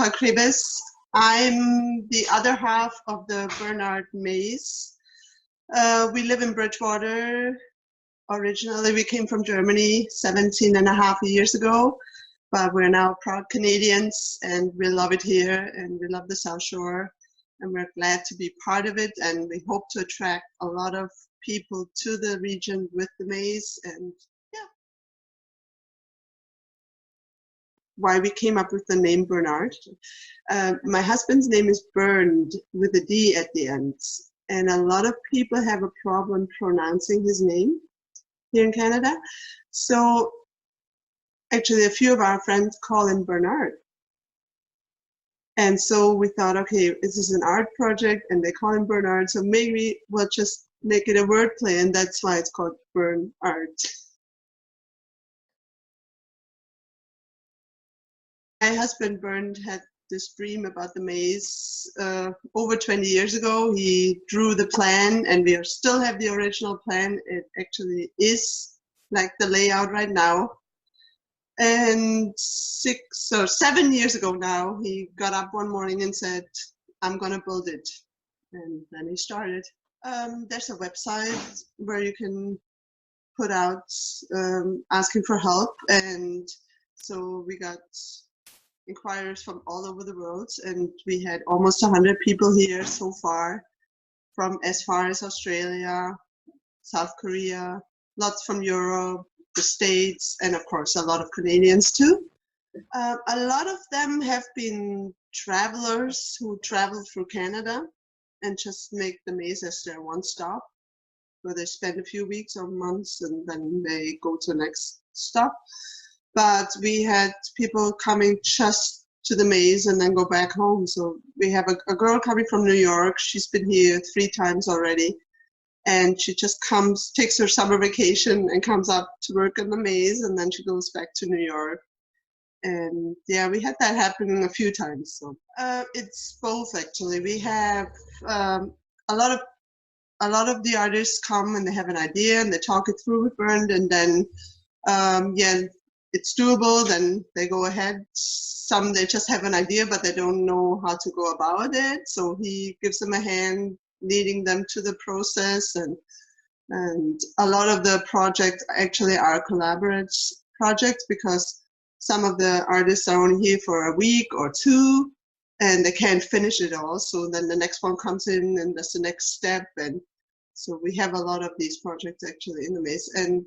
called Krebes. I'm the other half of the BernArt maze. We live in Bridgewater. Originally, we came from Germany 17.5 years ago, but we're now proud Canadians and we love it here and we love the South Shore and we're glad to be part of it, and we hope to attract a lot of people to the region with the maze. And yeah, why we came up with the name BernArt. My husband's name is Bernd with a D at the end, and a lot of people have a problem pronouncing his name here in Canada. So actually a few of our friends call him BernArt. And so we thought, okay, this is an art project and they call him BernArt, so maybe we'll just make it a wordplay, and that's why it's called BernArt. My husband Bernd had this dream about the maze over 20 years ago. He drew the plan and we still have the original plan. It actually is like the layout right now. And 6 or 7 years ago now, he got up one morning and said, I'm gonna build it. And then he started. There's a website where you can put out asking for help. And so we got inquiries from all over the world, and we had almost 100 people here so far, from as far as Australia, South Korea, lots from Europe, the States, and of course a lot of Canadians too. A lot of them have been travelers who travel through Canada and just make the maze as their one stop, where they spend a few weeks or months and then they go to the next stop. But we had people coming just to the maze and then go back home. So we have a girl coming from New York. She's been here 3 times already. And she just comes, takes her summer vacation and comes up to work in the maze, and then she goes back to New York. And yeah, we had that happening a few times. So it's both actually. We have a lot of the artists come and they have an idea and they talk it through with Bernd, and then yeah, it's doable, then they go ahead. Some they just have an idea but they don't know how to go about it, so he gives them a hand leading them to the process. And a lot of the projects actually are collaborative projects, because some of the artists are only here for a week or 2 and they can't finish it all, so then the next one comes in and that's the next step. And so we have a lot of these projects actually in the maze, and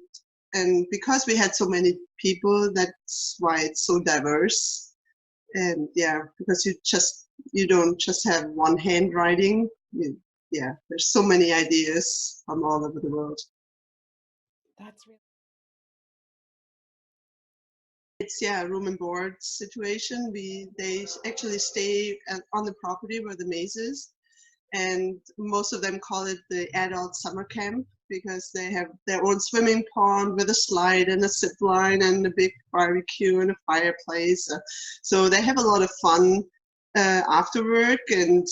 because we had so many people, that's why it's so diverse. And yeah, because you don't just have one handwriting. Yeah, there's so many ideas from all over the world. That's really. It's a room and board situation. They actually stay on the property where the maze is, and most of them call it the adult summer camp, because they have their own swimming pond with a slide and a zip line and a big barbecue and a fireplace. So they have a lot of fun after work. And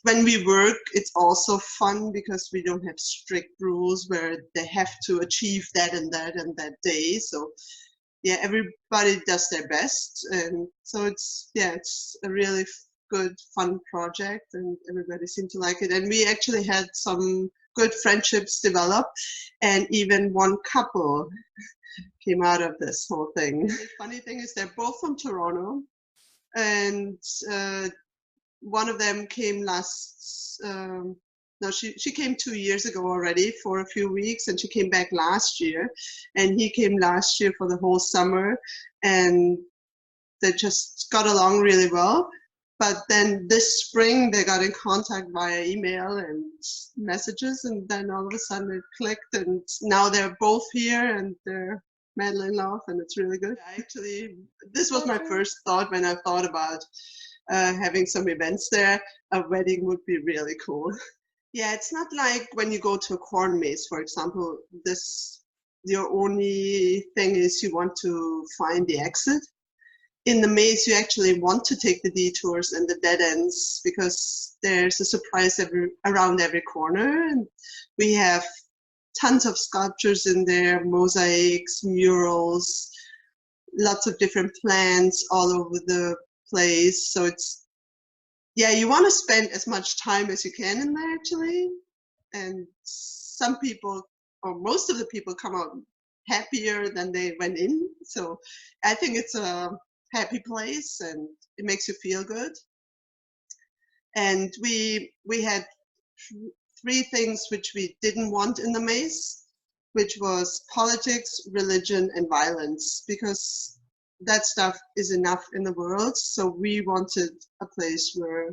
when we work, it's also fun because we don't have strict rules where they have to achieve that and that and that day. So yeah, everybody does their best. And so it's a really good, fun project, and everybody seemed to like it. And we actually had some good friendships develop, and even one couple came out of this whole thing. The funny thing is they're both from Toronto, and one of them came she came 2 years ago already for a few weeks, and she came back last year, and he came last year for the whole summer, and they just got along really well. But then this spring they got in contact via email and messages, and then all of a sudden it clicked, and now they're both here and they're madly in love, and it's really good. Actually, this was my first thought when I thought about having some events there. A wedding would be really cool. Yeah, it's not like when you go to a corn maze, for example, your only thing is you want to find the exit. In the maze, you actually want to take the detours and the dead ends, because there's a surprise around every corner. And we have tons of sculptures in there, mosaics, murals, lots of different plants all over the place. So it's, yeah, you want to spend as much time as you can in there actually. And some people, or most of the people, come out happier than they went in. So I think it's a happy place and it makes you feel good. And we had three things which we didn't want in the maze, which was politics, religion, and violence, because that stuff is enough in the world. So we wanted a place where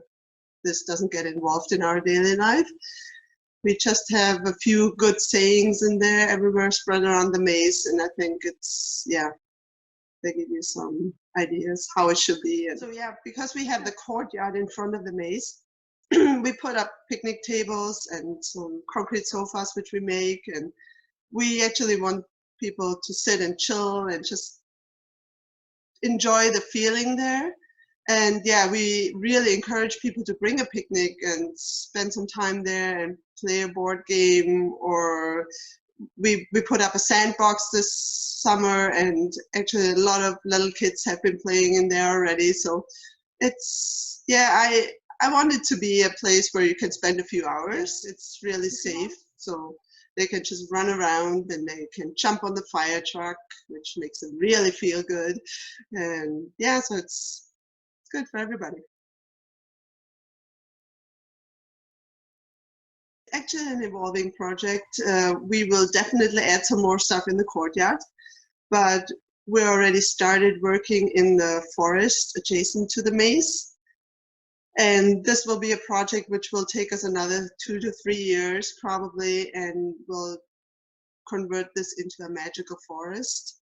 this doesn't get involved in our daily life. We just have a few good sayings in there everywhere spread around the maze, and I think it's, yeah, they give you some ideas how it should be. And so yeah, because we have the courtyard in front of the maze, we put up picnic tables and some concrete sofas which we make, and we actually want people to sit and chill and just enjoy the feeling there. And yeah, we really encourage people to bring a picnic and spend some time there and play a board game, or we put up a sandbox this summer, and actually a lot of little kids have been playing in there already. So it's, yeah, I want it to be a place where you can spend a few hours. It's really safe, so they can just run around and they can jump on the fire truck, which makes them really feel good. And yeah, so it's good for everybody. Actually an evolving project. We will definitely add some more stuff in the courtyard, but we already started working in the forest adjacent to the maze. And this will be a project which will take us another 2 to 3 years probably, and we'll convert this into a magical forest,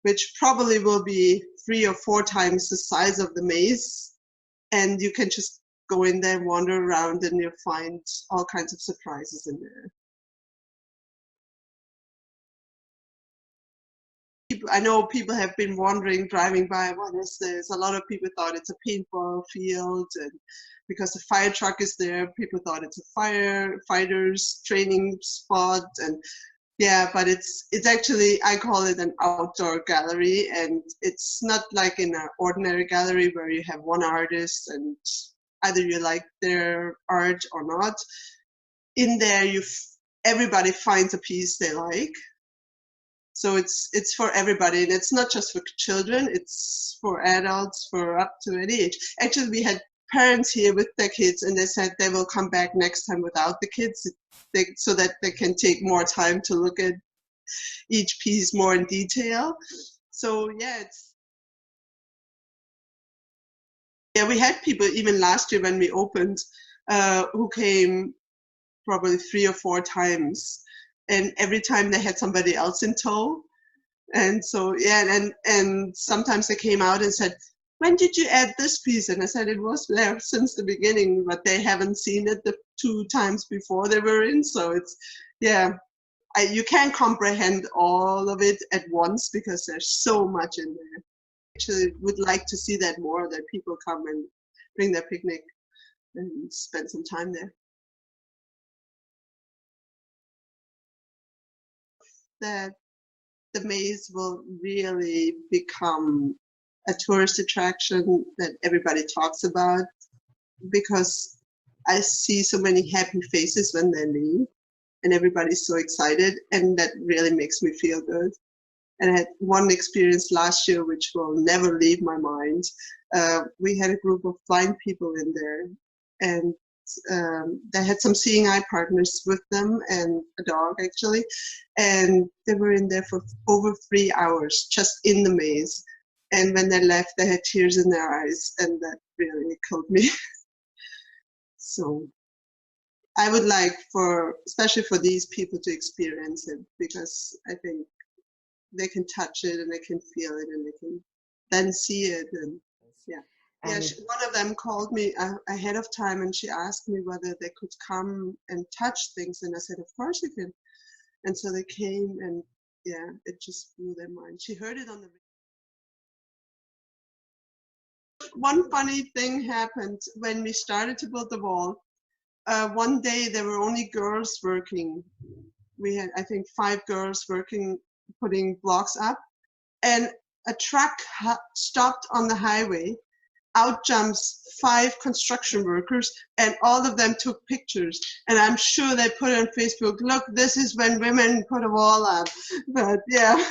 which probably will be 3 or 4 times the size of the maze. And you can just go in there and wander around and you'll find all kinds of surprises in there. I know people have been wondering, driving by, what is this? A lot of people thought it's a paintball field, and because the fire truck is there, people thought it's a firefighters training spot. And yeah, but it's actually, I call it an outdoor gallery, and it's not like in an ordinary gallery where you have one artist and either you like their art or not. In there, everybody finds a piece they like. So it's for everybody, and it's not just for children, it's for adults, for up to any age. Actually, we had parents here with their kids, and they said they will come back next time without the kids, so that they can take more time to look at each piece more in detail. So yeah, we had people even last year when we opened who came probably 3 or 4 times, and every time they had somebody else in tow. And so yeah, and sometimes they came out and said, when did you add this piece? And I said it was there since the beginning, but they haven't seen it the 2 times before they were in. So it's, yeah, you can't comprehend all of it at once because there's so much in there. Actually would like to see that more, that people come and bring their picnic and spend some time there. That the maze will really become a tourist attraction that everybody talks about, because I see so many happy faces when they leave and everybody's so excited, and that really makes me feel good. And I had one experience last year which will never leave my mind. We had a group of blind people in there, and they had some seeing eye partners with them and a dog actually, and they were in there for over 3 hours just in the maze. And when they left, they had tears in their eyes, and that really killed me. So I would like especially for these people to experience it, because I think they can touch it and they can feel it and they can then see it. And yeah. Yeah, one of them called me ahead of time, and she asked me whether they could come and touch things, and I said, of course you can. And so they came, and yeah, it just blew their mind. She heard it on the radio. One funny thing happened when we started to build the wall. One day there were only girls working. We had, I think, 5 girls working, putting blocks up, and a truck stopped on the highway. out jumps 5 construction workers, and all of them took pictures. And I'm sure they put on Facebook, look, this is when women put a wall up. But yeah.